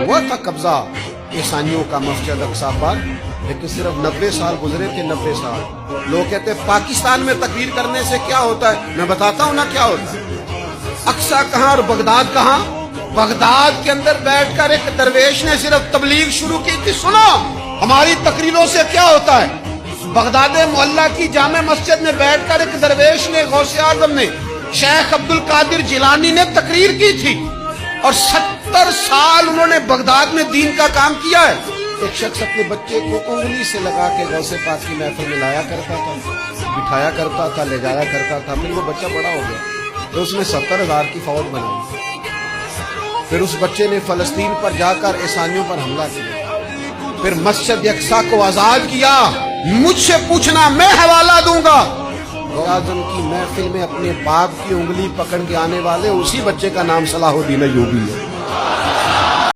हुआ था कब्जा ईसाइयों का मस्जिद अक्सा पर, लेकिन सिर्फ 90 साल गुजरे थे। 90 साल। लोग कहते हैं पाकिस्तान में तकरीर करने से क्या होता है, मैं बताता हूं ना क्या होता है। अक्सा कहां और बगदाद कहां? बगदाद के अंदर बैठकर एक दरवेश ने सिर्फ तबलीग शुरू की थी। सुनो हमारी तकरीरों से क्या होता है। बगदाद मोहल्ला की जामे मस्जिद में बैठकर एक दरवेश ने, गौसे आजम ने, शेख अब्दुल कादिर जिलानी ने तकरीर की थी और 70 साल उन्होंने बगदाद में दीन का काम किया है। एक शख्स अपने बच्चे को उंगली से लगा के गौसे पाक की महफिल में लाया करता था, बिठाया करता था, ले जाया करता था। फिर वो बच्चा बड़ा हो गया तो उसने 70,000 की फौज बनाई। फिर उस बच्चे ने फलस्तीन पर जाकर ईसाइयों पर हमला किया, फिर मस्जिद अक्सा को आजाद किया। मुझसे पूछना, मैं हवाला दूंगा। आजम की महफिल में अपने बाप की उंगली पकड़ के आने वाले उसी बच्चे का नाम सलाहुद्दीन अय्यूबी है।